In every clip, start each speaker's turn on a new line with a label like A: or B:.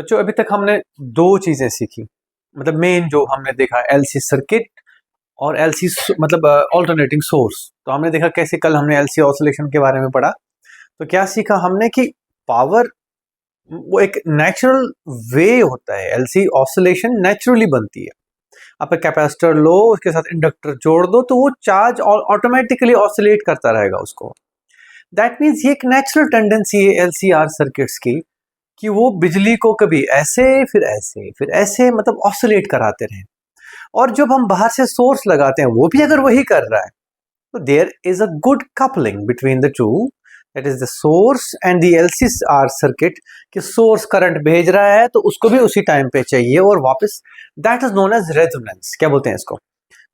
A: बच्चों अभी तक हमने दो चीजें सीखी, मतलब मेन जो हमने देखा एलसी सर्किट और एलसी मतलब ऑल्टरनेटिंग सोर्स। तो हमने देखा कैसे, कल हमने एलसी ऑसिलेशन के बारे में पढ़ा। तो क्या सीखा हमने कि पावर वो एक नेचुरल वे होता है, एलसी ऑसिलेशन नेचुरली बनती है। आप एक कैपेसिटर लो, उसके साथ इंडक्टर जोड़ दो तो वो चार्ज ऑटोमेटिकली ऑसिलेट करता रहेगा उसको। दैट मीन्स ये एक नेचुरल टेंडेंसी है एलसीआर सर्किट्स की कि वो बिजली को कभी ऐसे फिर ऐसे फिर ऐसे मतलब ऑसिलेट कराते रहे। और जब हम बाहर से सोर्स लगाते हैं वो भी अगर वही कर रहा है, तो there is a good coupling between the two, that is the source and the LCR circuit, कि सोर्स करंट भेज रहा है तो उसको भी उसी टाइम पे चाहिए और वापस। That is known as resonance. क्या बोलते हैं इसको?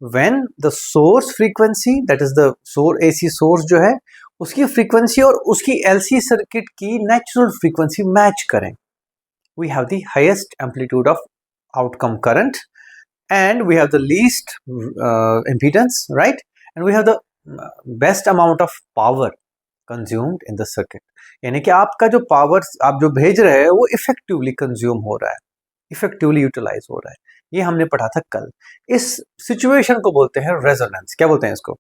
A: When the source frequency, that is the AC source जो है उसकी फ्रीक्वेंसी और उसकी एलसी सर्किट की नेचुरल फ्रीक्वेंसी मैच करें, we have the highest amplitude of outcome current and we have the least impedance, right? And we have the best amount of power consumed in the circuit. यानी कि आपका जो power आप जो भेज रहे हैं वो इफेक्टिवली कंज्यूम हो रहा है, इफेक्टिवली यूटिलाइज हो रहा है। ये हमने पढ़ा था कल। इस सिचुएशन को बोलते हैं रेजोनेंस। क्या बोलते हैं इसको?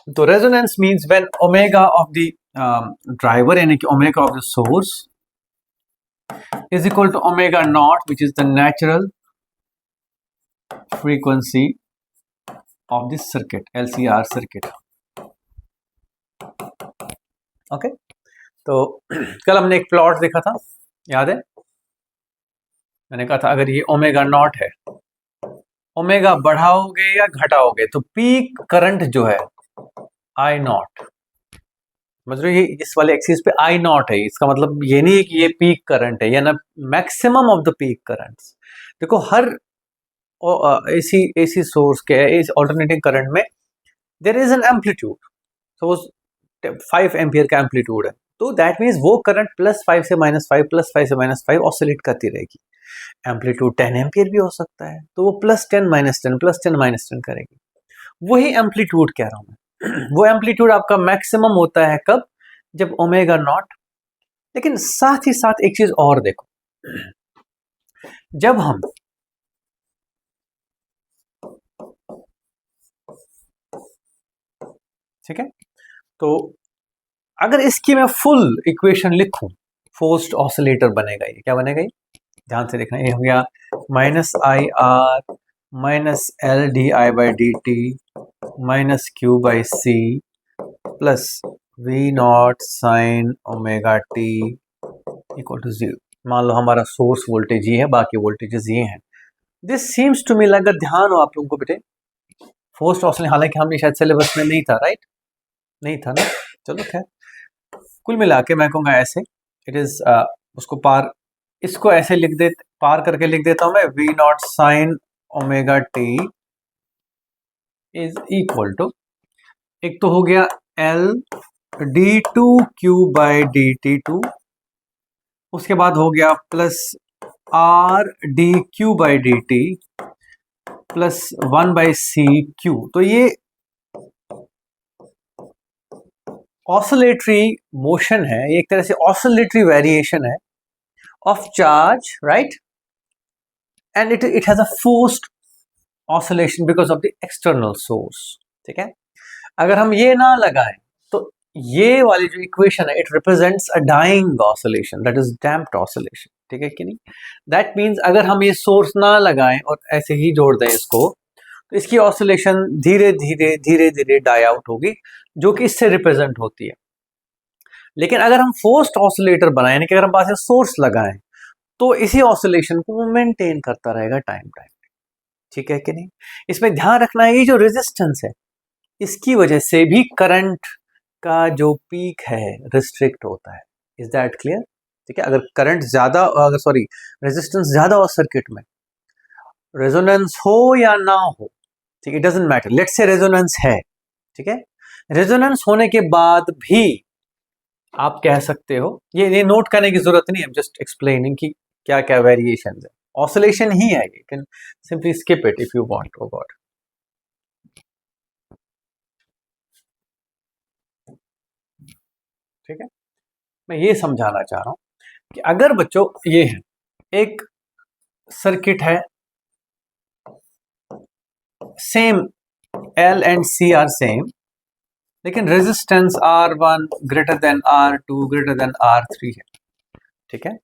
A: तो resonance means when omega of the driver यानी कि omega of the source is equal to omega naught, which is the natural frequency of this circuit, LCR circuit. Okay, तो कल हमने एक प्लॉट देखा था, याद है? मैंने कहा था अगर ये ओमेगा नॉट है, ओमेगा बढ़ाओगे या घटाओगे तो पीक करंट जो है आई नॉट, समझ रहे हो? ये इस वाले एक्सिस पे आई नॉट है, इसका मतलब ये नहीं है कि ये पीक करंट है या ना maximum of the peak currents. देखो हर एसी सोर्स के ऑल्टरनेटिंग करंट में there is an amplitude. Suppose 5 ampere का एम्पलीट्यूड है, तो दैट मीन्स वो करंट +5 से -5 +5 से -5 ऑसिलेट करती रहेगी। एम्पलीट्यूड 10 एम्पियर भी हो सकता है, तो वो +10 -10 +10 -10 करेगी। वही एम्पलीट्यूड कह रहा हूं मैं। वो एम्पलीट्यूड आपका मैक्सिमम होता है कब? जब ओमेगा नॉट। लेकिन साथ ही साथ एक चीज और देखो, जब हम ठीक है, तो अगर इसकी मैं फुल इक्वेशन लिखूं, फोर्स्ड ऑसिलेटर बनेगा। ये क्या बनेगा? ये ध्यान से देखना, ये हो गया -IR -LdI/dt -Q/C plus V0 sin omega t equal to 0। मान लो हमारा सोर्स वोल्टेज ये है, बाकी वोल्टेजेस ये हैं। This seems to me like, अगर ध्यान हो आप लोगों को बेटे, फोर्स्ड ऑसिलेटर, हालांकि हमने शायद सिलेबस में नहीं था, राइट? नहीं था ना, चलो खैर, कुल मिला के मैं कहूँगा ऐसे इट इज उसको पार, इसको ऐसे लिख दे, पार करके लिख देता हूं मैं, V0 sin omega t is equal to, एक तो हो गया L d2Q/dt2, उसके बाद हो गया plus R dQ/dt plus 1/CQ। तो ये ऑसिलेटरी मोशन है, ये एक तरह से ऑसिलेटरी वेरिएशन है of charge, right? And it has a forced oscillation because of the external source। ठीक है, अगर हम ये ना लगाएं तो ये वाली जो इक्वेशन है, it represents a dying oscillation, that is damped oscillation. ठीक है कि नहीं? दैट मीन्स अगर हम ये सोर्स ना लगाएं और ऐसे ही जोड़ दें इसको, तो इसकी ऑसिलेशन धीरे धीरे धीरे धीरे डाई आउट होगी, जो कि इससे रिप्रेजेंट होती है। लेकिन अगर हम फोर्स्ड ऑसिलेटर बनाएं, यानी कि अगर हम पास सोर्स लगाएं, तो इसी ऑसिलेशन को वो मेंटेन करता रहेगा टाइम टाइम। ठीक है कि नहीं? इसमें ध्यान रखना है, ये जो रेजिस्टेंस है, इसकी वजह से भी करंट का जो पीक है रिस्ट्रिक्ट होता है। Is that clear? ठीक है, अगर करंट ज्यादा, अगर सॉरी रेजिस्टेंस ज्यादा हो सर्किट में, रेजोनेंस हो या ना हो, ठीक है, it doesn't matter, let's say resonance है, ठीक है, रेजोनेंस होने के बाद भी आप कह सकते हो, ये नोट करने की जरूरत नहीं है, जस्ट एक्सप्लेनिंग कि क्या क्या वेरिएशन है, ऑसिलेशन ही है, you can simply skip it if you want. Oh god, ठीक है, मैं ये समझाना चाह रहा हूं कि अगर बच्चों ये है, एक सर्किट है, same L and C are same, लेकिन resistance R1 greater than R2 greater than R3 है, ठीक है।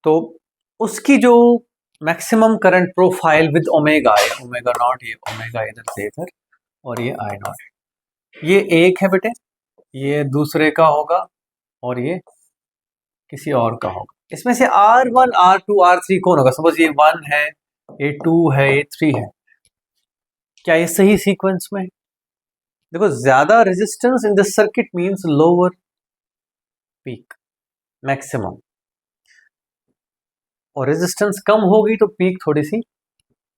A: तो उसकी जो maximum current profile with omega है, ओमेगा नॉट, ये ओमेगा इधर से इधर और ये I नॉट, ये एक है बेटे, ये दूसरे का होगा और ये किसी और का होगा। इसमें से R1 R2 R3 कौन होगा? सपोज ये 1 है, ये 2 है, ये 3 है, क्या ये सही सीक्वेंस में है? देखो, ज्यादा resistance in this circuit means lower peak maximum, और रेजिस्टेंस कम होगी तो पीक थोड़ी सी,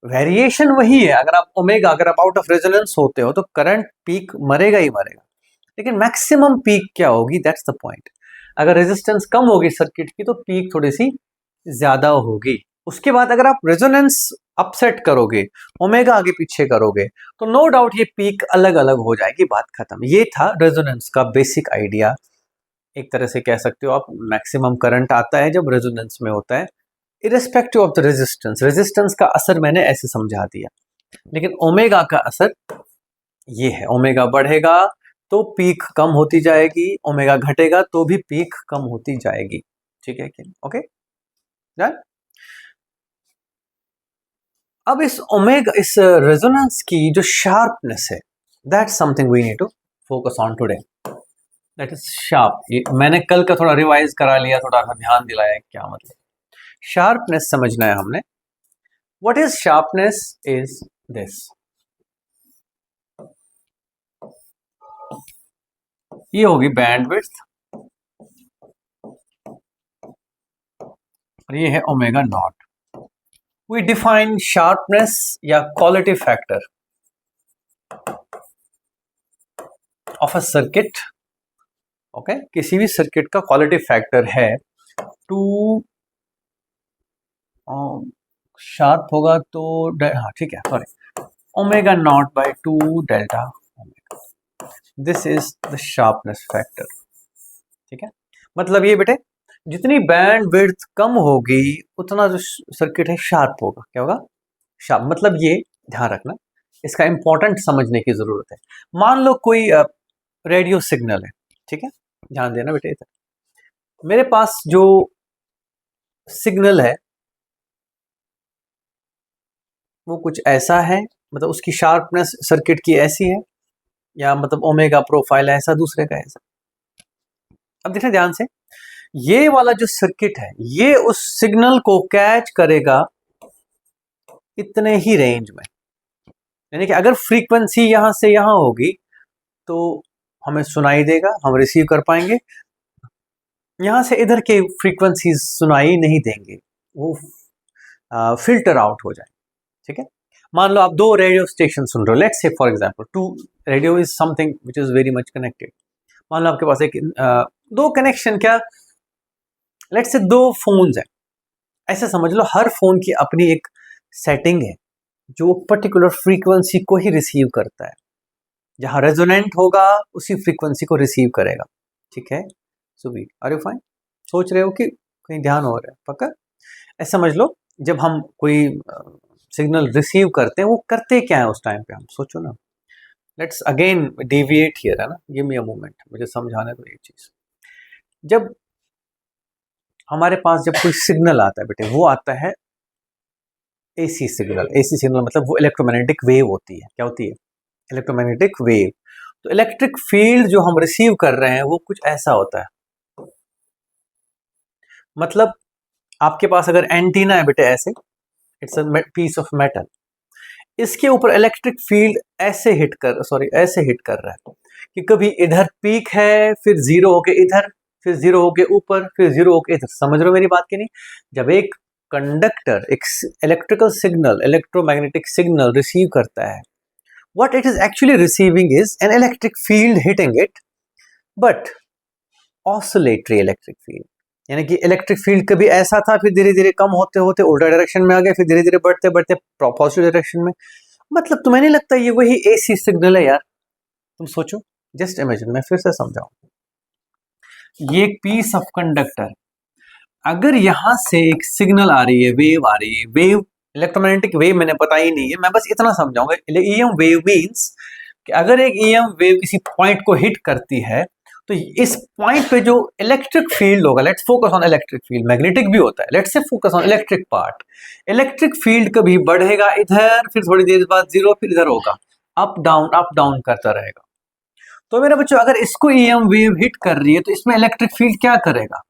A: वेरिएशन वही है। अगर आप ओमेगा, अगर आप आउट ऑफ रेजोनेंस होते हो तो करंट पीक मरेगा ही मरेगा, लेकिन मैक्सिमम पीक क्या होगी, दैट्स द पॉइंट। अगर रेजिस्टेंस कम होगी सर्किट की तो पीक थोड़ी सी ज्यादा होगी। उसके बाद अगर आप रेजोनेंस अपसेट करोगे, ओमेगा आगे पीछे करोगे, तो नो डाउट ये पीक अलग अलग हो जाएगी, बात खत्म। ये था रेजोनेंस का बेसिक आइडिया। एक तरह से कह सकते हो आप, मैक्सिमम करंट आता है जब रेजोनेंस में होता है, irrespective of the resistance. Resistance का असर मैंने ऐसे समझा दिया, लेकिन ओमेगा का असर ये है, ओमेगा बढ़ेगा तो पीक कम होती जाएगी, ओमेगा घटेगा तो भी पीक कम होती जाएगी, ठीक है कि ओके डन। अब इस ओमेगा, इस रेजोनेंस की जो शार्पनेस है, that's something we need to focus on today, that is sharp. मैंने कल का थोड़ा रिवाइज करा लिया, थोड़ा सा ध्यान दिलाया क्या मतलब शार्पनेस समझना है हमने। What is sharpness is this, ये होगी बैंडविड्थ और ये है omega naught. We define sharpness या quality factor of a circuit, okay, किसी भी सर्किट का क्वालिटी फैक्टर है टू शार्प होगा तो हाँ ठीक है, sorry, omega naught by 2 delta omega, this is the sharpness factor, ठीक है। मतलब ये बेटे, जितनी बैंड विड्थ कम होगी उतना जो सर्किट है शार्प होगा। क्या होगा? शार्प। मतलब ये ध्यान रखना, इसका इंपॉर्टेंट समझने की जरूरत है। मान लो कोई रेडियो सिग्नल है, ठीक है, ध्यान देना बेटे इधर। मेरे पास जो सिग्नल है वो कुछ ऐसा है, मतलब उसकी शार्पनेस सर्किट की ऐसी है, या मतलब ओमेगा प्रोफाइल ऐसा, दूसरे का ऐसा। अब देखना ध्यान से, ये वाला जो सर्किट है ये उस सिग्नल को कैच करेगा इतने ही रेंज में, यानी कि अगर फ्रीक्वेंसी यहां से यहां होगी तो हमें सुनाई देगा, हम रिसीव कर पाएंगे। यहां से इधर के फ्रीक्वेंसीज सुनाई नहीं देंगे, वो फिल्टर आउट हो जाए, ठीक है। मान लो आप दो रेडियो स्टेशन सुन रहे हो, let's say for example to radio is something which is very much connected. मान लो आपके पास एक दो कनेक्शन, क्या लेट्स से दो फोन्स है, ऐसे समझ लो हर फोन की अपनी एक सेटिंग है जो पर्टिकुलर फ्रीक्वेंसी को ही रिसीव करता है, जहां रेजोनेंट होगा उसी फ्रीक्वेंसी को रिसीव करेगा, ठीक है। Subir, are you fine? सोच रहे हो कि कहीं ध्यान हो रहा है? पक्का? ऐसा समझ लो, जब हम कोई सिग्नल रिसीव करते हैं वो करते क्या है उस टाइम पे, हम सोचो ना। लेट्स अगेन डेविएट हियर, है ना, गिव मी अ मोमेंट, मुझे समझाने दो ये चीज। जब हमारे पास जब कोई सिग्नल आता है बेटे, वो आता है एसी सिग्नल। एसी सिग्नल मतलब वो इलेक्ट्रोमैग्नेटिक वेव होती है। क्या होती है? Electromagnetic wave. तो इलेक्ट्रिक फील्ड जो हम रिसीव कर रहे हैं वो कुछ ऐसा होता है, मतलब आपके पास अगर एंटीना है बेटे ऐसे, it's a piece of metal, इसके ऊपर इलेक्ट्रिक फील्ड ऐसे ऐसे हिट कर रहा है कि कभी इधर पीक है, फिर जीरो होके इधर, फिर जीरो होके ऊपर, फिर जीरो होके इधर। समझ रहे हो मेरी बात की नहीं? जब एक कंडक्टर एक electrical signal, electromagnetic signal receive करता है, what it is actually receiving is an electric field hitting it, but oscillatory electric field, यानी कि इलेक्ट्रिक फील्ड कभी ऐसा था, फिर धीरे धीरे कम होते होते उल्टा डायरेक्शन में आ गया, फिर धीरे धीरे बढ़ते बढ़ते पॉजिटिव डायरेक्शन में। मतलब तुम्हें नहीं लगता ये वही एसी सिग्नल है यार? तुम सोचो, जस्ट इमेजिन, मैं फिर से समझाऊं। ये एक पीस ऑफ कंडक्टर, अगर यहां से एक सिग्नल आ रही है, वेव आ रही है, वेव इलेक्ट्रोमैग्नेटिक वेव मैंने पता ही नहीं है, मैं बस इतना समझाऊंगा। ईएम वेव मींस कि अगर एक ईएम वेव किसी पॉइंट को हिट करती है तो इस पॉइंट पे जो इलेक्ट्रिक फील्ड होगा, let's focus on electric field, magnetic भी होता है, let's say focus on electric part. Electric field कभी बढ़ेगा इधर, फिर थोड़ी देर बाद जीरो, फिर इधर होगा, अप डाउन करता रहेगा। तो मेरे बच्चों अगर इसको ईएम वेव हिट कर रही है तो इसमें इलेक्ट्रिक फील्ड क्या करेगा,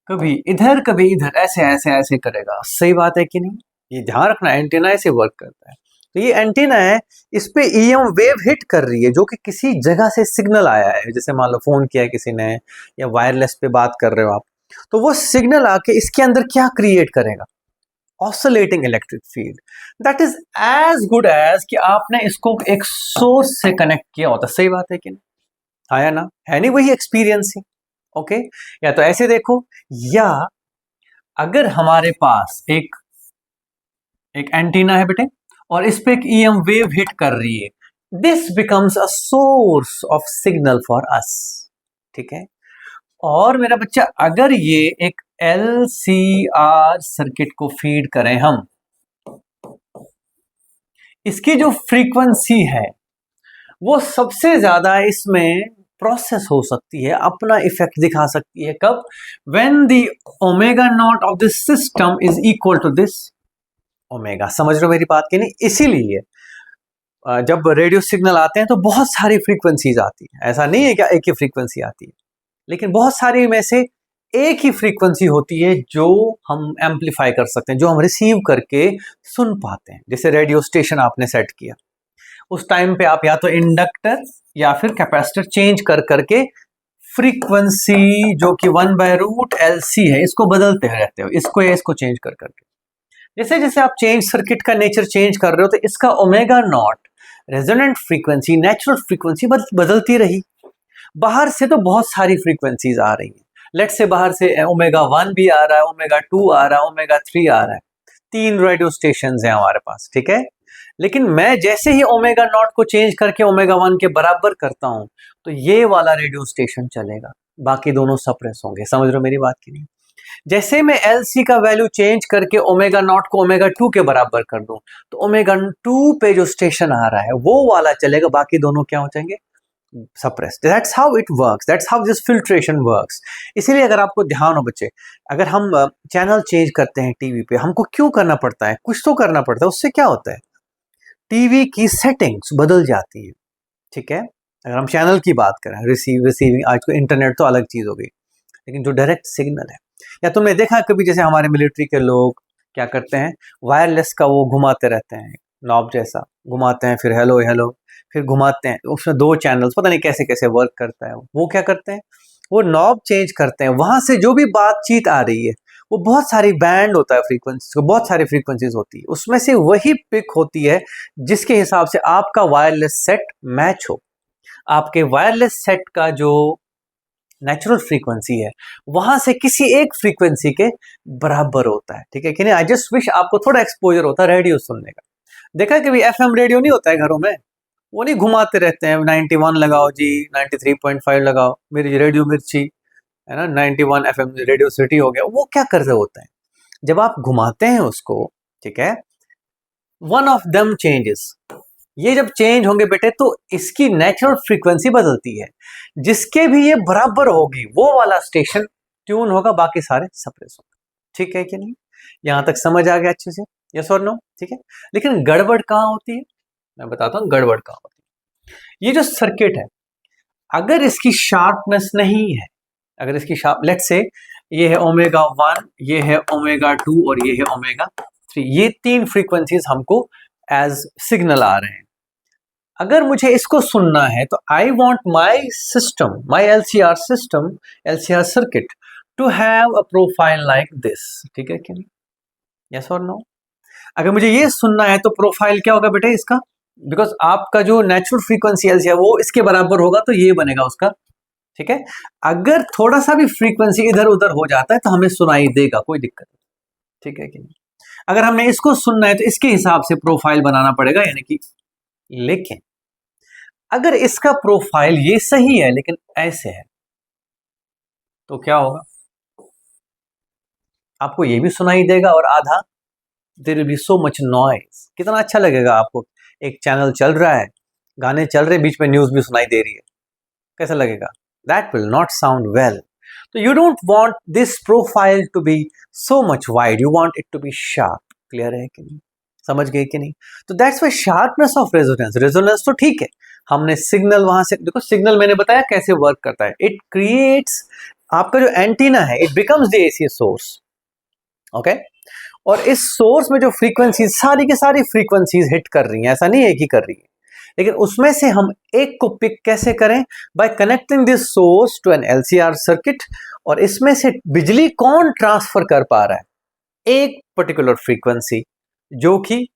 A: कभी इधर कभी इधर, ऐसे ऐसे ऐसे करेगा। सही बात है कि नहीं? ये ध्यान रखना, एंटीना ऐसे वर्क करता है। तो ये एंटीना है, इस पे ईएम वेव हिट कर रही है जो कि किसी जगह से सिग्नल आया है, जैसे मान लो फोन किया है किसी ने या वायरलेस पे बात कर रहे हो आप, तो वो सिग्नल आके इसके अंदर क्या क्रिएट करेगा, oscillating electric field. That is as good as कि आपने इसको एक सोर्स से कनेक्ट किया होता। सही बात है कि नहीं? आया ना, है नहीं वही एक्सपीरियंस ही। ओके, या तो ऐसे देखो, या अगर हमारे पास एक एक एंटीना है बेटे और इस पे एक ईएम वेव हिट कर रही है, this becomes a source of signal for us. ठीक है, और मेरा बच्चा अगर ये एक एलसीआर सर्किट को फीड करें हम, इसकी जो फ्रीक्वेंसी है वो सबसे ज्यादा इसमें प्रोसेस हो सकती है, अपना इफेक्ट दिखा सकती है। कब? When the omega naught of this system is equal to this omega. समझ रहे हो मेरी बात की नहीं? इसीलिए जब रेडियो सिग्नल आते हैं तो बहुत सारी फ्रीक्वेंसीज आती है, ऐसा नहीं है कि एक ही फ्रीक्वेंसी आती है, लेकिन बहुत सारी में से एक ही फ्रीक्वेंसी होती है जो हम एम्पलीफाई कर सकते हैं, जो हम रिसीव करके सुन पाते हैं। जैसे रेडियो स्टेशन आपने सेट किया, उस टाइम पे आप या तो इंडक्टर या फिर कैपेसिटर चेंज कर करके फ्रीक्वेंसी जो कि 1/√LC है इसको बदलते रहते हो, इसको या इसको चेंज कर करके। जैसे जैसे आप चेंज सर्किट का नेचर चेंज कर रहे हो तो इसका omega naught resonant frequency, natural frequency बदलती रही। बाहर से तो बहुत सारी फ्रीक्वेंसीज आ रही हैं, लेट से बाहर से ओमेगा 1 भी आ रहा है, ओमेगा 2 आ रहा है, ओमेगा 3 आ रहा है, 3 रेडियो स्टेशन हैं हमारे पास। ठीक है, लेकिन मैं जैसे ही ओमेगा नॉट को चेंज करके ओमेगा 1 के बराबर करता हूं तो ये वाला रेडियो स्टेशन चलेगा, बाकी दोनों सप्रेस होंगे। समझ रहे हो मेरी बात की नहीं? जैसे मैं एलसी का वैल्यू चेंज करके ओमेगा नॉट को ओमेगा 2 के बराबर कर दूं तो ओमेगा 2 पे जो स्टेशन आ रहा है वो वाला चलेगा, बाकी दोनों क्या हो जाएंगे, suppressed. That's how it works, that's how this filtration works. इसीलिए अगर आपको ध्यान हो बच्चे, अगर हम चैनल चेंज करते हैं टीवी पे, हमको क्यों करना पड़ता है, कुछ तो करना पड़ता है, उससे क्या होता है, टीवी की सेटिंग्स बदल जाती है। ठीक है, अगर हम चैनल की बात करें, रिसीविंग, आज को इंटरनेट तो अलग चीज हो गई, लेकिन जो डायरेक्ट सिग्नल है, या तुमने देखा कभी जैसे हमारे मिलिट्री के लोग क्या करते हैं, वायरलेस का वो घुमाते रहते हैं, नॉब जैसा घुमाते हैं, फिर हेलो हेलो, फिर घुमाते हैं, उसमें 2 चैनल्स, पता नहीं कैसे कैसे वर्क करता है वो क्या करते हैं, वो नॉब चेंज करते हैं, वहां से जो भी बातचीत आ रही है वो बहुत सारी बैंड होता है फ्रीक्वेंसी, बहुत सारी फ्रीक्वेंसीज होती है, उसमें से वही पिक होती है जिसके हिसाब से आपका वायरलेस सेट मैच हो। आपके वायरलेस सेट का जो नेचुरल फ्रीक्वेंसी है वहां से किसी एक फ्रीक्वेंसी के बराबर होता है। ठीक है कि नहीं? आई जस्ट विश आपको थोड़ा एक्सपोजर होता है रेडियो सुनने का। देखा है कभी एफएम रेडियो नहीं होता है घरों में, वो नहीं घुमाते रहते हैं, 91 लगाओ जी, 93.5 लगाओ, मेरी रेडियो मिर्ची है ना, 91 एफएम रेडियो सिटी हो गया, वो क्या कर रहे होते हैं जब आप घुमाते हैं उसको, ठीक है, वन ऑफ देम चेंजेस, ये जब चेंज होंगे बेटे तो इसकी नेचुरल फ्रीक्वेंसी बदलती है, जिसके भी ये बराबर होगी वो वाला स्टेशन ट्यून होगा, बाकी सारे सप्रेस होंगे। ठीक है कि नहीं? यहां तक समझ आ गया अच्छे से? यस और नो? ठीक है, लेकिन गड़बड़ कहां होती है, मैं बताता हूं गड़बड़ कहां होती है। ये जो सर्किट है, अगर इसकी शार्पनेस नहीं है, अगर इसकी शार्प, लेट्स से ये है ओमेगा 1, ये है ओमेगा 2 और ये है ओमेगा 3, ये 3 फ्रीक्वेंसीज हमको एज सिग्नल आ रहे हैं। अगर मुझे इसको सुनना है तो I want my system, my LCR system, LCR circuit to have a profile like this. ठीक है कि नहीं? यस और नो? अगर मुझे ये सुनना है तो प्रोफाइल क्या होगा बेटे इसका, बिकॉज आपका जो नेचुरल फ्रीक्वेंसी एलसीआर वो इसके बराबर होगा तो ये बनेगा उसका। ठीक है, अगर थोड़ा सा भी फ्रीक्वेंसी इधर उधर हो जाता है तो हमें सुनाई देगा, कोई दिक्कत नहीं। ठीक है कि नहीं? अगर हमने इसको सुनना है तो इसके हिसाब से प्रोफाइल बनाना पड़ेगा, यानी कि, लेकिन अगर इसका प्रोफाइल ये सही है लेकिन ऐसे है तो क्या होगा, आपको ये भी सुनाई देगा और आधा there will be so much noise. कितना अच्छा लगेगा आपको, एक चैनल चल रहा है, गाने चल रहे, बीच में न्यूज भी सुनाई दे रही है, कैसा लगेगा? That will not sound well. तो you don't want this profile to be so much wide, you want it to be sharp. Clear है कि नहीं, समझ गए कि नहीं? तो that's why sharpness of resonance. Resonance तो ठीक है, हमने सिग्नल वहां से, देखो सिग्नल मैंने बताया कैसे वर्क करता है। इट क्रिएट्स, आपका जो एंटीना है it becomes the AC source, okay. और इस सोर्स में जो फ्रीक्वेंसीज, सारी की सारी फ्रीक्वेंसीज हिट कर रही हैं, ऐसा नहीं है कि कर रही है, लेकिन उसमें से हम एक को पिक कैसे करें? By connecting this source to an LCR circuit. और इसमें से बिजली कौन ट्रांसफर कर पा रहा है? एक पर्टिकुलर फ्रीक्वेंसी जो कि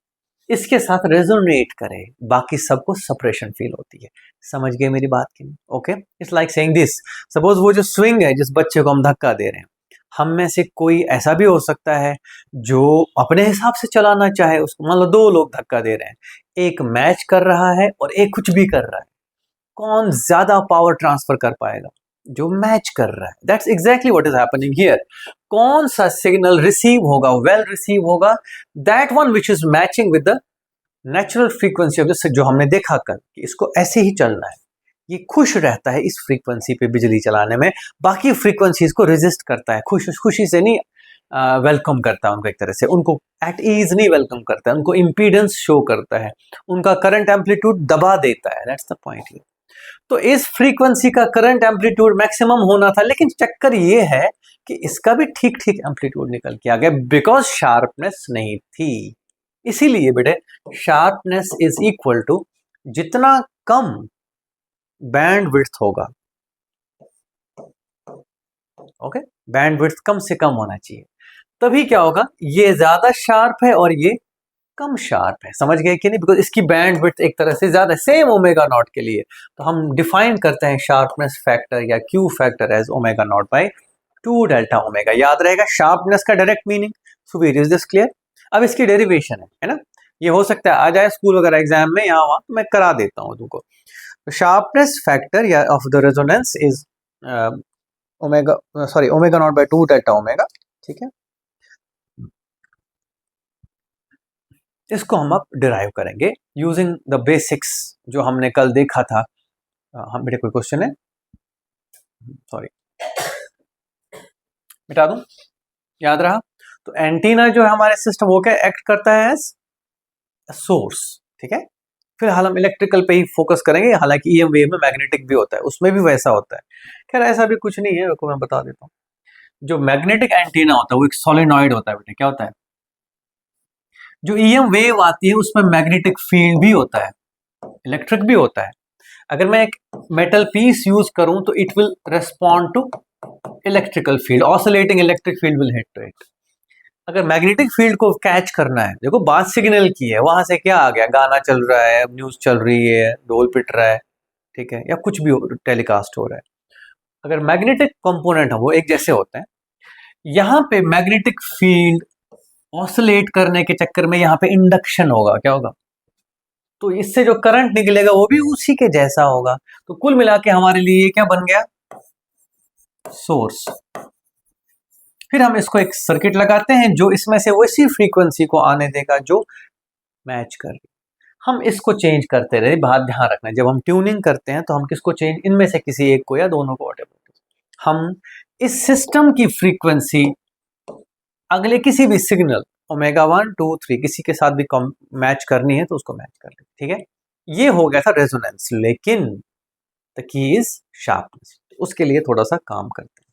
A: इसके साथ रेजोनेट करे, बाकी सबको सपरेशन फील होती है। समझ गए मेरी बात की? Okay, it's like saying this, suppose वो जो स्विंग है, जिस बच्चे को हम धक्का दे रहे हैं, हम में से कोई ऐसा भी हो सकता है जो अपने हिसाब से चलाना चाहे उसको। मान लो दो लोग धक्का दे रहे हैं, एक मैच कर रहा है और एक कुछ भी कर रहा है, कौन ज्यादा पावर ट्रांसफर कर पाएगा? जो मैच कर रहा है। That's exactly what is happening here. कौन सा सिग्नल रिसीव होगा, वेल रिसीव होगा? That one which is matching with the natural frequency of the, जो हमने देखा कल कि इसको ऐसे ही चलना है, ये खुश रहता है इस फ्रीक्वेंसी पे बिजली चलाने में, बाकी फ्रीक्वेंसीज को रेजिस्ट करता है, खुशी से नहीं वेलकम करता है उनको, एक तरह से उनको एट ईज नहीं वेलकम करता है, उनको इम्पीडेंस शो करता है, उनका करंट एम्पलीट्यूड दबा देता है। That's the point here. तो इस फ्रीक्वेंसी का करंट एम्पलीट्यूड मैक्सिमम होना था, लेकिन चक्कर ये है कि इसका भी ठीक ठीक एम्पलीट्यूड निकल के आ गया, बिकॉज शार्पनेस नहीं थी। इसीलिए बेटे शार्पनेस इज इक्वल टू, जितना कम बैंड विड्थ होगा, ओके, बैंड विड्थ कम से कम होना चाहिए, तभी क्या होगा, ये ज्यादा शार्प है और ये कम शार्प है। समझ गए कि नहीं? बिकॉज इसकी बैंड विड्थ एक तरह से ज्यादा, सेम ओमेगा नॉट के लिए तो हम डिफाइन करते हैं शार्पनेस फैक्टर या Q factor as omega not by 2 delta omega. याद रहेगा शार्पनेस का direct meaning. So is this clear? अब इसकी डेरिवेशन है ना, ये हो सकता है आ जाए स्कूल वगैरह एग्जाम में, यहाँ वहां तो मैं करा देता हूँ तुमको। शार्पनेस फैक्टर या of the resonance is omega, sorry omega naught by 2 delta omega, ठीक है। इसको हम अब डिराइव करेंगे यूजिंग द बेसिक्स जो हमने कल देखा था। हम बेटे कोई क्वेश्चन है? सॉरी, मिटा दूं, याद रहा? तो एंटीना जो है हमारे सिस्टम, वो क्या एक्ट करता है एज सोर्स, ठीक है। फिर हाल हम इलेक्ट्रिकल पे ही फोकस करेंगे, हालांकि ईएम वेव में मैग्नेटिक भी होता है, उसमें भी वैसा होता है। खैर ऐसा भी कुछ नहीं है, को मैं बता देता हूँ। जो मैग्नेटिक एंटीना होता है वो एक सोलेनॉइड होता है बेटे। क्या होता है? जो ईएम वेव आती है उसमें मैग्नेटिक फील्ड भी होता है, इलेक्ट्रिक भी होता है। अगर मैं एक मेटल पीस यूज करूं तो it will respond to electrical field, oscillating electric field will hit to it. अगर मैग्नेटिक फील्ड को कैच करना है, देखो बात सिग्नल की है, वहां से क्या आ गया, गाना चल रहा है, न्यूज चल रही है, ढोल पिट रहा है, ठीक है, या कुछ भी टेलीकास्ट हो रहा है। अगर मैग्नेटिक कंपोनेंट है वो एक जैसे होते हैं, यहाँ पे मैग्नेटिक फील्ड ऑसिलेट करने के चक्कर में यहाँ पे इंडक्शन होगा। क्या होगा? तो इससे जो करंट निकलेगा वो भी उसी के जैसा होगा। तो कुल मिला के हमारे लिए ये क्या बन गया? सोर्स। फिर हम इसको एक सर्किट लगाते हैं जो इसमें से वैसी फ्रीक्वेंसी को आने देगा जो मैच कर रही। हम इसको चेंज करते रहे, बात ध्यान रखना, जब हम ट्यूनिंग करते हैं तो हम किसको चेंज, इनमें से किसी एक को या दोनों को, हम इस सिस्टम की फ्रीक्वेंसी अगले किसी भी सिग्नल ओमेगा 1 2 3 किसी के साथ भी मैच करनी है तो उसको मैच कर ले, ठीक है। ये हो गया था रेजोनेंस, लेकिन द की इज शार्पनेस। उसके लिए थोड़ा सा काम करते हैं।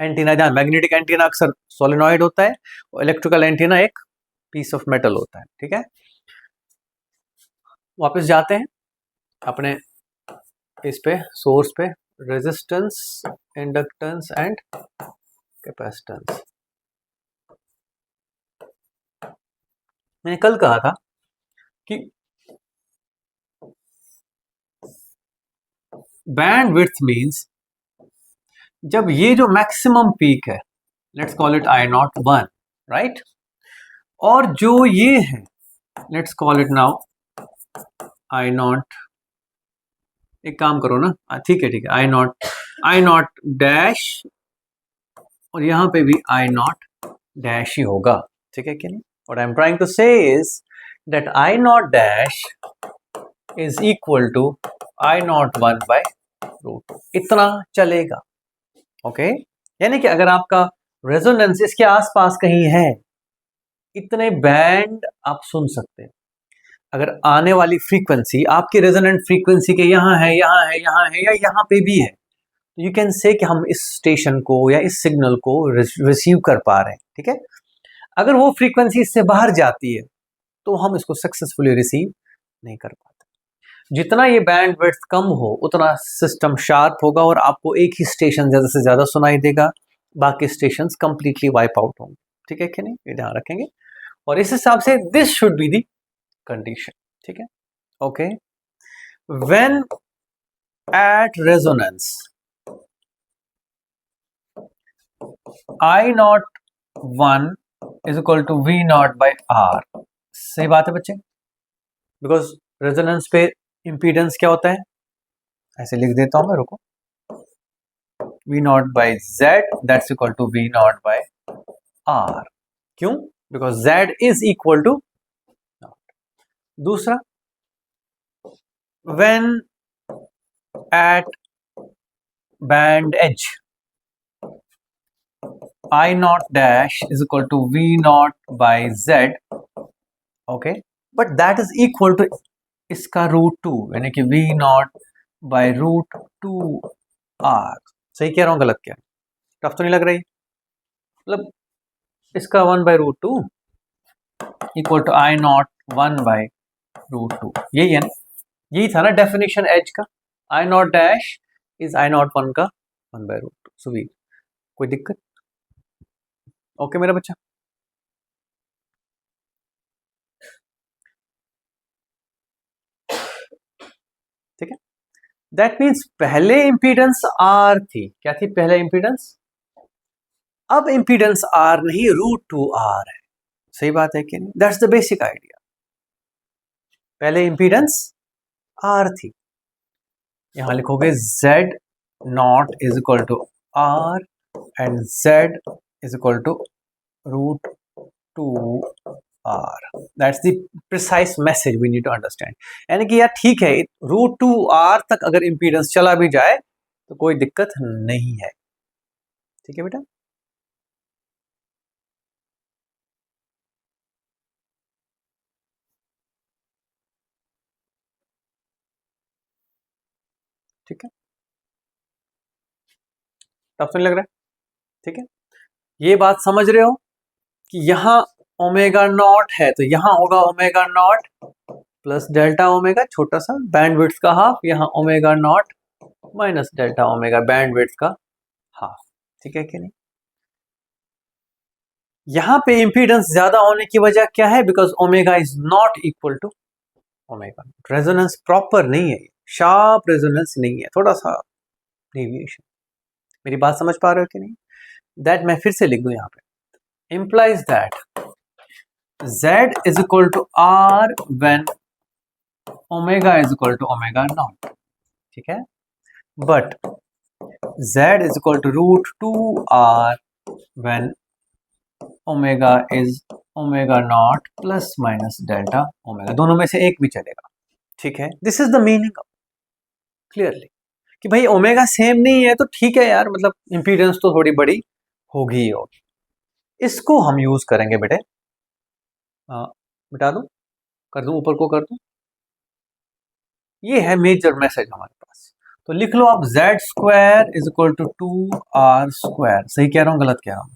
A: एंटीना, जहां मैग्नेटिक एंटीना अक्सर सोलेनॉइड होता है और इलेक्ट्रिकल एंटीना एक पीस ऑफ मेटल होता है, ठीक है। वापस जाते हैं अपने इस पे, सोर्स पे, रेजिस्टेंस, इंडक्टेंस एंड कैपेसिटेंस। मैंने कल कहा था कि बैंड विड्थ मीन्स जब ये जो मैक्सिमम पीक है, let's call it I not 1, right, और जो ये है let's call it now I not, एक काम करो ना, ठीक है आई नॉट डैश, और यहां पे भी आई नॉट डैश ही होगा, ठीक है कि नहीं? What I am trying to say is that I naught dash is equal to I naught one by root, इतना चलेगा। ओके, यानी कि अगर आपका रेजोनेंस इसके आसपास कहीं है, इतने बैंड आप सुन सकते हैं। अगर आने वाली फ्रीक्वेंसी आपकी रेजोनेंट फ्रीक्वेंसी के यहाँ है, यहाँ है, यहाँ है, या यहाँ पे भी है, यू कैन से कि हम इस स्टेशन को या इस सिग्नल को रिसीव कर पा रहे हैं, ठीक है। अगर वो फ्रीक्वेंसी इससे बाहर जाती है तो हम इसको सक्सेसफुली रिसीव नहीं कर पाते। जितना ये बैंड विड्थ कम हो उतना सिस्टम शार्प होगा और आपको एक ही स्टेशन ज़्यादा से ज़्यादा सुनाई देगा, बाकी स्टेशन कंप्लीटली वाइप आउट होंगे, ठीक है कि नहीं? ये ध्यान रखेंगे। और इस हिसाब से this should be the condition, ठीक है। Okay, when at resonance I naught one is equal to V naught by R, सही बात है बच्चे? बिकॉज रेजोनेंस पे इम्पीडेंस क्या होता है, ऐसे लिख देता हूं मैं, रुको, V naught by Z that's equal to V naught by R. क्यों? Because Z is equal to naught. दूसरा, when at band edge I naught dash is equal to V naught by Z, okay, but that is equal to इसका root two, यानी कि V naught by root two R। सही कह रहा हूँ, गलत क्या? टफ तो नहीं लग रही? मतलब इसका one by root two equal to I naught one by root two, यही है ना? यही था ना डेफिनेशन एज का, I naught dash is I naught one का one by root two. Subir, कोई दिक्कत? ओके मेरा बच्चा, ठीक है। दैट मीन्स पहले इंपीडेंस आर थी, क्या थी पहले इंपीडेंस? अब इंपीडेंस आर नहीं, रूट टू आर है। सही बात है कि नहीं? That's the basic idea. पहले इंपीडेंस आर थी, यहां लिखोगे Z naught is equal to R and Z is equal to root two R. That's the precise message we need to understand. यानी कि यार ठीक है, रूट टू आर तक अगर इंपीडेंस चला भी जाए तो कोई दिक्कत नहीं है, ठीक है बेटा। ठीक है, टफ तो नहीं लग रहा है? ठीक है, ये बात समझ रहे हो कि यहाँ ओमेगा नॉट है तो यहाँ होगा omega naught plus delta omega, छोटा सा बैंडविड्थ का हाफ, यहाँ omega naught minus delta omega bandwidth का हाफ, ठीक है कि नहीं? यहाँ पे इंपीडेंस ज्यादा होने की वजह क्या है? Because omega is not equal to omega. Resonance proper नहीं है, शार्प रेजोनेंस नहीं है, थोड़ा सा डेविएशन। मेरी बात समझ पा रहे हो कि नहीं? दैट मैं फिर से लिख दूं यहाँ पे, implies that Z is equal to R when omega is equal to omega naught, ठीक है, but Z is equal to root 2R when omega is omega naught plus minus delta omega, दोनों में से एक भी चलेगा, ठीक है। This is the meaning of clearly कि भाई ओमेगा सेम नहीं है तो ठीक है यार, मतलब इंपीडेंस तो थोड़ी बड़ी होगी ही होगी। इसको हम यूज करेंगे बेटे, मिटा दूं, कर दूं, ऊपर को कर दूं, ये है मेजर मैसेज हमारे पास। तो लिख लो आप, Z square is equal to two R square. सही कह रहा हूं, गलत कह रहा हूं?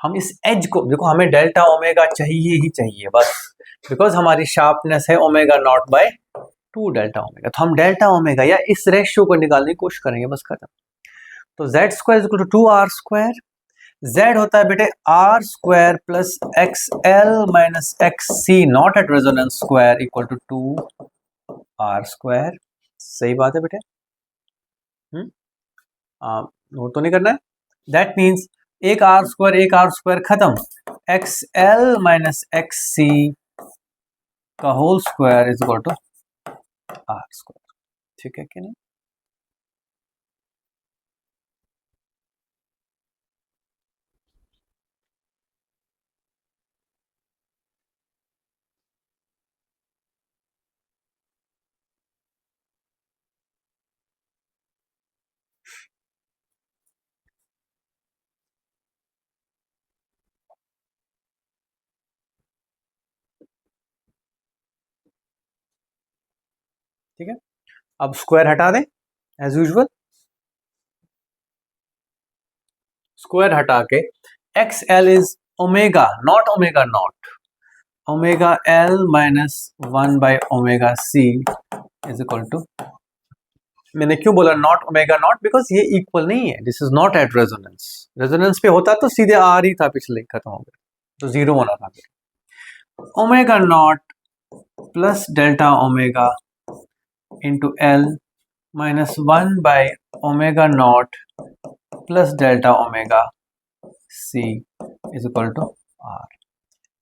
A: हम इस एज को देखो, हमें डेल्टा ओमेगा चाहिए ही चाहिए बस, बिकॉज हमारी शार्पनेस है omega naught by two delta omega, तो हम डेल्टा ओमेगा या इस रेशियो को निकालने की कोशिश करेंगे, बस खत्म। तो Z square is equal to two R square, Z होता है बेटे R square plus X L minus X C naught at resonance square equal to two R square. सही बात है बेटे? नोट तो नहीं करना है? दैट मीन्स एक आर स्क्वायर खत्म, X L minus X C का whole square is equal to R square, ठीक है कि नहीं? ठीक है, अब स्क्वायर हटा दें एज यूजुअल, स्क्वायर हटा के X L is omega naught omega naught, omega L minus 1/ओमेगा c इज इक्वल टू, मैंने क्यों बोला नॉट ओमेगा नॉट, बिकॉज ये इक्वल नहीं है, this is not at resonance, resonance पे होता तो सीधे आर ही था, पिछले खत्म हो गया, तो जीरो होना था फिर। Omega naught plus delta omega into L minus 1/ओमेगा naught plus delta omega c is equal to R.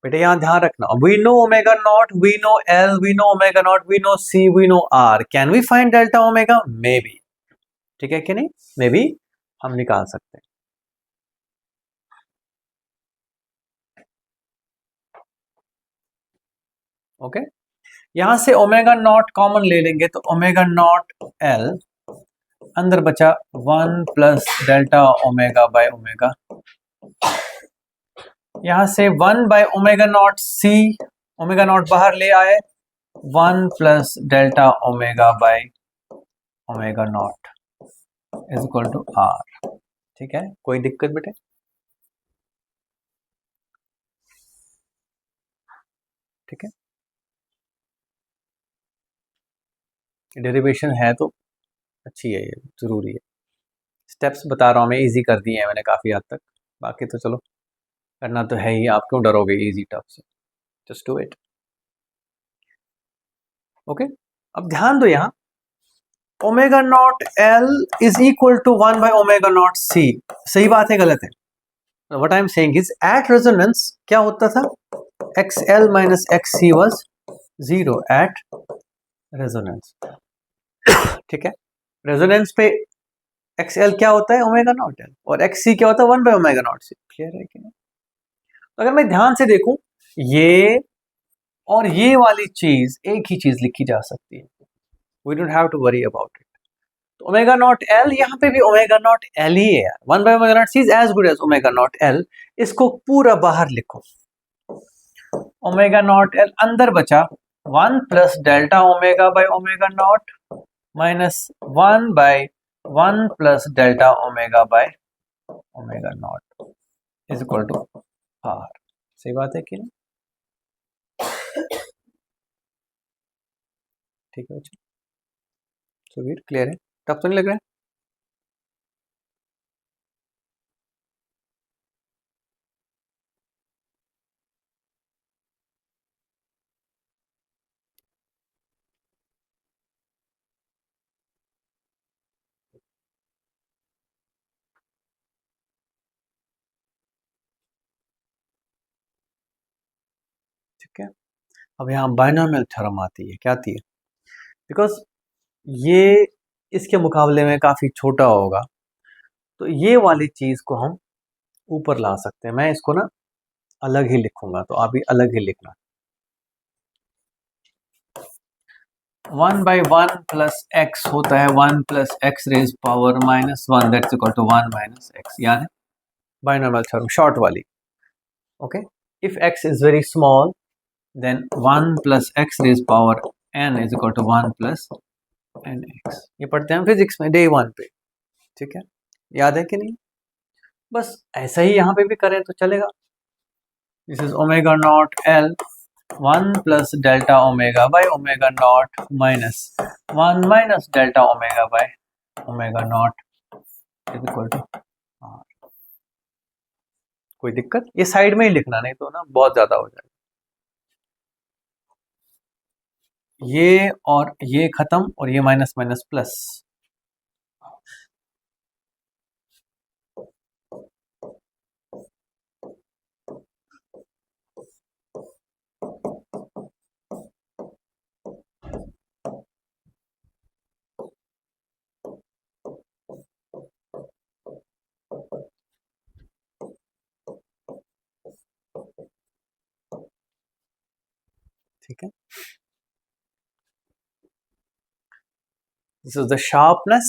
A: बेटे यहां ध्यान रखना, we know omega naught, we know L, we know omega naught, we know C, we know R, can we find delta omega? Maybe, ठीक है कि नहीं, may be हम निकाल सकते हैं। ओके, यहां से ओमेगा नॉट कॉमन ले लेंगे तो ओमेगा नॉट एल, अंदर बचा 1 plus delta omega by omega, यहां से 1/ओमेगा नॉट सी, ओमेगा नॉट बाहर ले आए, 1 plus delta omega by omega naught is equal to R. ठीक है, कोई दिक्कत बेटे? ठीक है, डेरिवेशन है तो अच्छी है, ये जरूरी है। स्टेप्स बता रहा हूँ मैं, इजी कर दिए हैं मैंने काफ़ी हद तक, बाकी तो चलो करना तो है ही, आप क्यों डरोगे इजी टफ से, जस्ट डू इट। ओके, अब ध्यान दो, यहाँ omega not L is equal to 1/ओमेगा नॉट सी, सही बात है गलत है? What I am saying is at resonance क्या होता था, X L minus X C was zero at resonance. ठीक है, रेजोनेंस पे एक्स एल क्या होता है, ओमेगा नॉट एल, और एक्स सी क्या होता है, 1/ओमेगा नॉट सी। क्लियर है कि नहीं? तो अगर मैं ध्यान से देखूं, ये और ये वाली चीज एक ही चीज लिखी जा सकती है, we don't have to worry about it. तो ओमेगा नॉट एल, यहाँ पे भी ओमेगा नॉट एल ही है यार, 1/ओमेगा not C is as good as omega not L, इसको पूरा बाहर लिखो, ओमेगा नॉट एल अंदर बचा 1 plus delta omega by omega naught minus 1/1 plus delta omega by omega naught is equal to R. सही बात है कि नहीं? ठीक है बच्चों, सुबीर क्लियर है, टफ तो नहीं लग रहा है? ठीक है, अब यहाँ बायनॉमियल थ्योरम आती है, क्या आती है, बिकॉज ये इसके मुकाबले में काफ़ी छोटा होगा, तो ये वाली चीज़ को हम ऊपर ला सकते हैं। मैं इसको ना अलग ही लिखूंगा, तो आप भी अलग ही लिखना। 1/1 प्लस एक्स होता है 1 plus X raise power minus 1, that's equal to 1 minus X, याद है बायनॉमियल थ्योरम शॉर्ट वाली। Okay, if X is very small then 1 plus X raise power n is equal to 1 plus N X, ये पढ़ते हैं हम physics में day 1 पे। ठीक है, याद है कि नहीं? बस ऐसा ही यहाँ पे भी करें तो चलेगा। This is omega not L 1 plus delta omega by omega naught minus 1 minus delta omega by omega naught is equal to R. कोई दिक्कत? ये साइड में ही लिखना, नहीं तो ना बहुत ज्यादा हो जाएगा। ये और ये खत्म, और ये माइनस माइनस प्लस। ठीक है, this is the sharpness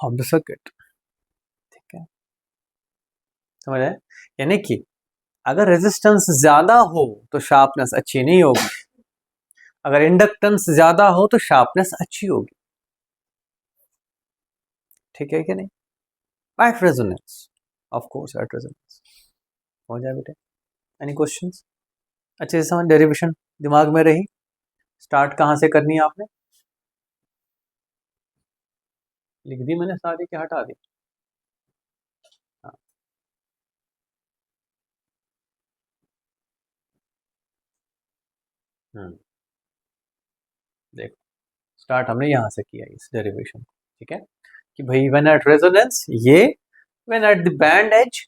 A: of the circuit. ठीक है, समझ आए? यानी कि अगर रेजिस्टेंस ज्यादा हो तो शार्पनेस अच्छी नहीं होगी, अगर इंडक्टेंस ज्यादा हो तो शार्पनेस अच्छी होगी, ठीक है कि नहीं? At resonance, of course at resonance. हो जाए बेटे, एनी क्वेश्चंस? अच्छे से समझ, डेरिवेशन दिमाग में रही। स्टार्ट कहाँ से करनी है आपने? लिख दी मैंने सारी कि हटा दी? हाँ। देखो, स्टार्ट हमने यहाँ से किया इस डेरिवेशन, ठीक है, कि भाई व्हेन एट रेजोनेंस, ये when at the band edge,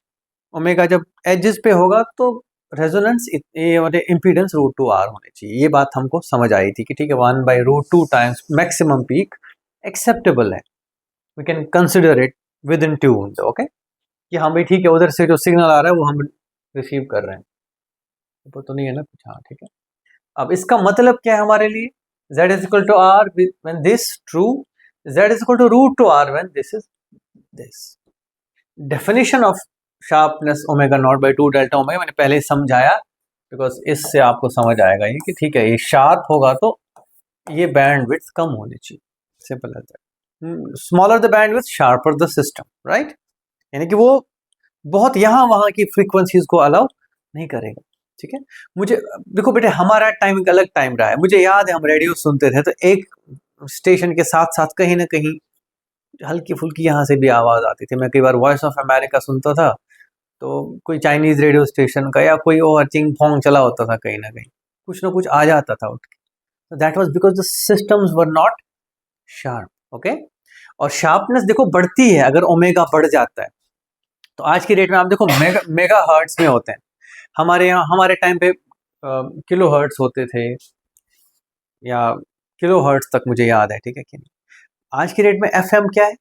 A: omega जब एजेस पे होगा तो रेजोनेंस ये इम्पीडेंस √2R होनी चाहिए। ये बात हमको समझ आई थी कि ठीक है, 1/√2 टाइम्स मैक्सिमम पीक एक्सेप्टेबल है, we can consider it within tune, okay, कि हाँ भाई ठीक है, उधर से जो सिग्नल आ रहा है वो हम रिसीव कर रहे हैं, वो तो नहीं है ना कुछ, हाँ ठीक है। अब इसका मतलब क्या है हमारे लिए? z is equal to r when this true, z is equal to √2R when this is this. Definition of sharpness omega naught by 2 delta omega मैंने पहले ही समझाया, बिकॉज इससे आपको समझ आएगा ये कि ठीक है, ये शार्प होगा तो ये बैंड विड्थ कम होनी चाहिए, सिंपल है that. Smaller the band width sharper the system, right, यानी कि वो बहुत यहाँ वहाँ की फ्रीक्वेंसीज को अलाउ नहीं करेगा, ठीक है। मुझे देखो बेटे, हमारा टाइम एक अलग टाइम रहा है, मुझे याद है हम रेडियो सुनते थे तो एक स्टेशन के साथ साथ कहीं ना कहीं हल्की फुल्की यहाँ से भी आवाज आती थी। मैं कई बार वॉइस ऑफ अमेरिका सुनता था तो कोई चाइनीज रेडियो स्टेशन का या कोई और चिंग फोंग चला होता था, कहीं ना कहीं कुछ ना कुछ आ जाता था उठ के। That was because the systems were not sharp, okay. और शार्पनेस देखो बढ़ती है अगर ओमेगा बढ़ जाता है, तो आज की डेट में आप देखो मेगा हर्ट्स में होते हैं। हमारे यहाँ हमारे टाइम पे किलो हर्ट्स होते थे, या किलो हर्ट्स तक मुझे याद है, ठीक है कि नहीं। आज की डेट में एफएम क्या है,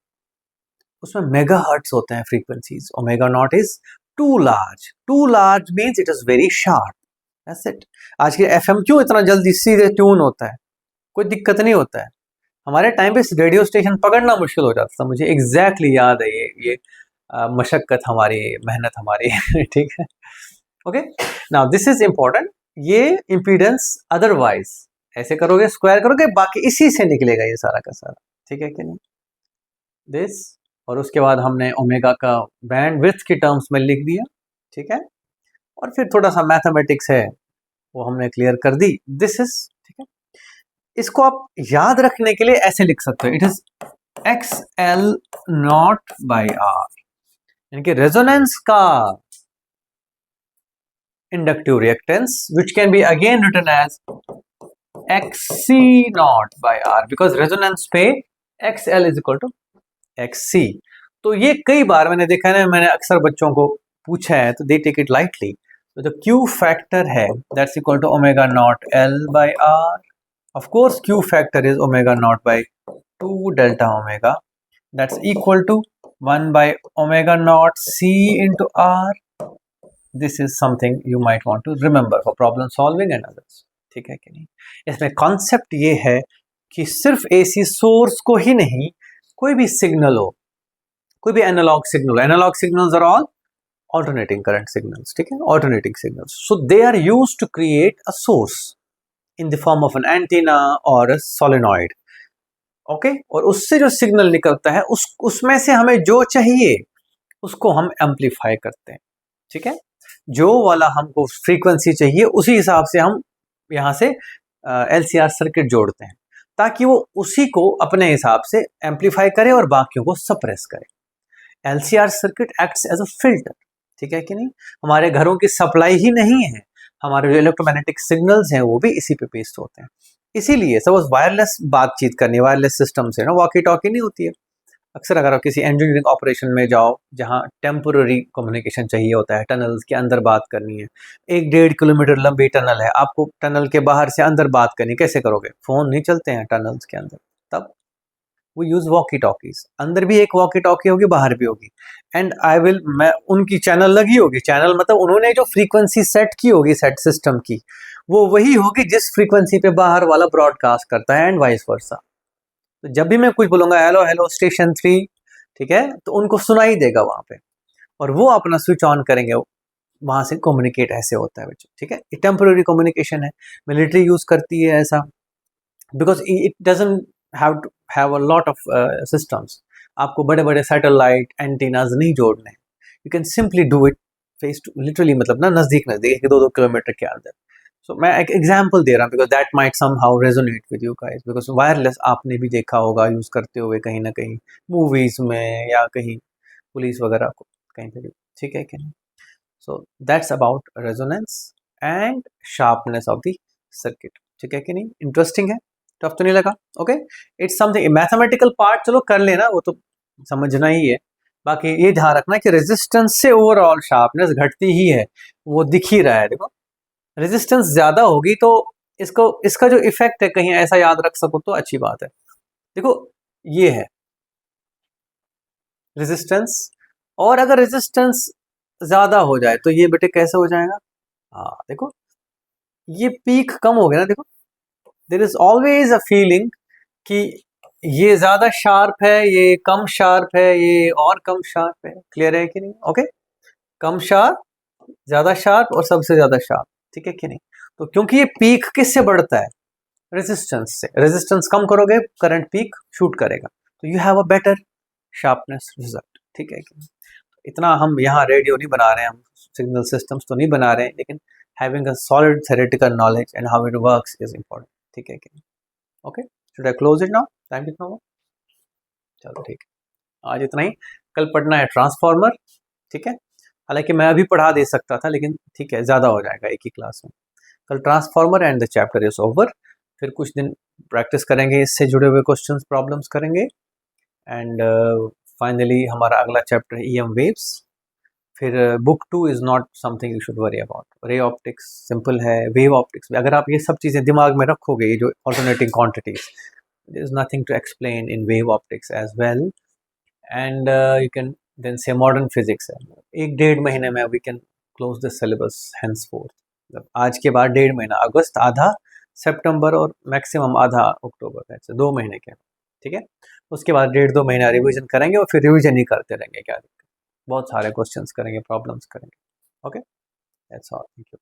A: उसमें मेगा हर्ट्स होते हैं frequencies. Omega naught is too large means it is very sharp, that's it. आज के एफएम क्यों इतना जल्दी सीधे ट्यून होता है, कोई दिक्कत नहीं होता है। हमारे टाइम पे रेडियो स्टेशन पकड़ना मुश्किल हो जाता था, मुझे एग्जैक्टली याद है ये मशक्कत हमारी, मेहनत हमारी ठीक है, okay. Now this is important, ये इम्पीडेंस अदरवाइज ऐसे करोगे, स्क्वायर करोगे, बाकी इसी से निकलेगा ये सारा का सारा, ठीक है कि नहीं, दिस। और उसके बाद हमने ओमेगा का बैंड विड्थ की टर्म्स में लिख दिया, ठीक है। और फिर थोड़ा सा मैथमेटिक्स है वो हमने क्लियर कर दी, दिस इज, ठीक है। इसको आप याद रखने के लिए ऐसे लिख सकते हो, इट इज XL0/R, यानी कि रेजोनेंस का inductive reactance which can be again written as XC0/R, because resonance पे XL is equal to XC। तो ये कई बार मैंने देखा है ना, मैंने अक्सर बच्चों को पूछा है तो दे टेक इट लाइटली। तो जो Q फैक्टर है that's equal to omega nought L/R, of course Q factor is omega not by 2 delta omega, that's equal to 1/ओमेगा nought C into R। This is something you might want to remember for problem solving and others, ठीक है कि नहीं। इसमें concept ये है कि सिर्फ AC सोर्स को ही नहीं, कोई भी सिग्नल हो, कोई भी analog signal, analog signals are all alternating current signals, ठीक है, alternating signals, so they are used to create a source in the form of an antenna or a solenoid, okay। और उससे जो सिग्नल निकलता है उसमें से हमें जो चाहिए उसको हम एम्पलीफाई करते हैं, ठीक है। जो वाला हमको फ्रीक्वेंसी चाहिए उसी हिसाब से हम यहाँ से LCR सर्किट जोड़ते हैं, ताकि वो उसी को अपने हिसाब से एम्पलीफाई करे और बाकियों को सप्रेस करे। LCR circuit acts as a filter, ठीक है कि नहीं। हमारे घरों की सप्लाई ही नहीं है, हमारे जो इलेक्ट्रोमैग्नेटिक सिग्नल्स हैं वो भी इसी पे पेस्ट होते हैं। इसीलिए सपोज वायरलेस बातचीत करनी, वायरलेस सिस्टम से ना वॉकी टॉकी नहीं होती है। अक्सर अगर आप किसी इंजीनियरिंग ऑपरेशन में जाओ जहाँ टेम्पोररी कम्युनिकेशन चाहिए होता है, टनल्स के अंदर बात करनी है, 1-1.5 किलोमीटर लंबी टनल है, आपको टनल के बाहर से अंदर बात करनी, कैसे करोगे? फोन नहीं चलते हैं टनल्स के अंदर, तब वो यूज वॉकी टॉकीज। अंदर भी एक वॉकी टॉकी होगी, बाहर भी होगी, एंड मैं उनकी चैनल लगी होगी, चैनल मतलब उन्होंने जो फ्रीक्वेंसी सेट की होगी, सेट सिस्टम की, वो वही होगी जिस फ्रीक्वेंसी पे बाहर वाला ब्रॉडकास्ट करता है, एंड वाइस वर्सा। तो जब भी मैं कुछ बोलूंगा हेलो हेलो स्टेशन 3, ठीक है, तो उनको सुनाई देगा वहां पे, और वो अपना स्विच ऑन करेंगे, वहां से कम्युनिकेट ऐसे होता है बच्चों, ठीक है। टेम्पोररी कम्युनिकेशन है, मिलिट्री यूज करती है ऐसा, because it doesn't have a lot of systems. आपको बड़े बड़े सैटेलाइट एंटीनाज नहीं जोड़ने हैं, you can simply do it face to, literally मतलब ना नज़दीक नज़दीक 1-2 किलोमीटर के अंदर। सो मैं एक एग्जांपल दे रहा हूँ because that might somehow resonate with you guys, because wireless आपने भी देखा होगा यूज़ करते हुए कहीं ना कहीं मूवीज़ में या कहीं पुलिस वगैरह को कहीं पे भी, ठीक है कि नहीं। So that's about resonance and sharpness of the circuit, ठीक है कि नहीं। इंटरेस्टिंग है, टफ तो नहीं लगा? Okay, it's something mathematical part चलो कर लेना, वो तो समझना ही है। बाकी ये ध्यान रखना कि रेजिस्टेंस से ओवरऑल शार्पनेस घटती ही है, वो दिख ही रहा है। देखो रेजिस्टेंस ज्यादा होगी तो इसको, इसका जो इफेक्ट है कहीं ऐसा याद रख सको तो अच्छी बात है। देखो ये है रेजिस्टेंस, और अगर रेजिस्टेंस ज्यादा हो जाए तो ये बेटे कैसे हो जाएगा? हाँ देखो ये पीक कम हो गया ना। देखो there is always a feeling कि ये ज्यादा शार्प है, ये कम शार्प है, ये और कम शार्प है। क्लियर है कि नहीं? ओके, कम शार्प, ज्यादा शार्प और सबसे ज्यादा शार्प, ठीक है कि नहीं। तो क्योंकि ये पीक किससे बढ़ता है? रेजिस्टेंस से। रेजिस्टेंस कम करोगे करंट पीक शूट करेगा, तो you have a better sharpness result, ठीक है कि नहीं। इतना हम यहाँ रेडियो नहीं बना रहे हैं, हम सिग्नल सिस्टम्स तो नहीं बना रहे हैं, लेकिन having a solid theoretical knowledge and how it works is important, ठीक है कि नहीं। Okay, should I close it now? Time कितना हुआ? चलो ठीक है, आज इतना ही। कल पढ़ना है ट्रांसफार्मर, ठीक है। हालांकि मैं अभी पढ़ा दे सकता था, लेकिन ठीक है ज़्यादा हो जाएगा एक ही क्लास में। कल transformer and the chapter is over. फिर कुछ दिन प्रैक्टिस करेंगे, इससे जुड़े हुए क्वेश्चंस प्रॉब्लम्स करेंगे, एंड फाइनली हमारा अगला चैप्टर ईएम वेव्स। फिर book 2 is not something you should worry about. Ray optics simple है, वेव ऑप्टिक्स में अगर आप ये सब चीज़ें दिमाग में रखोगे, ये जो alternating quantities, there is nothing to explain in wave optics as well. And you can then say modern physics है। 1-1.5 महीने में we can close this syllabus henceforth। मतलब आज के बाद 1.5 महीना, अगस्त आधा, सितंबर और मैक्सिमम आधा अक्टूबर, ऐसे 2 महीने के, ठीक है। उसके बाद 1.5-2 महीना रिवीजन करेंगे और फिर रिवीजन ही करते रहेंगे, क्या दिक्कत। बहुत सारे क्वेश्चंस करेंगे, प्रॉब्लम्स करेंगे। Okay, that's all, thank you.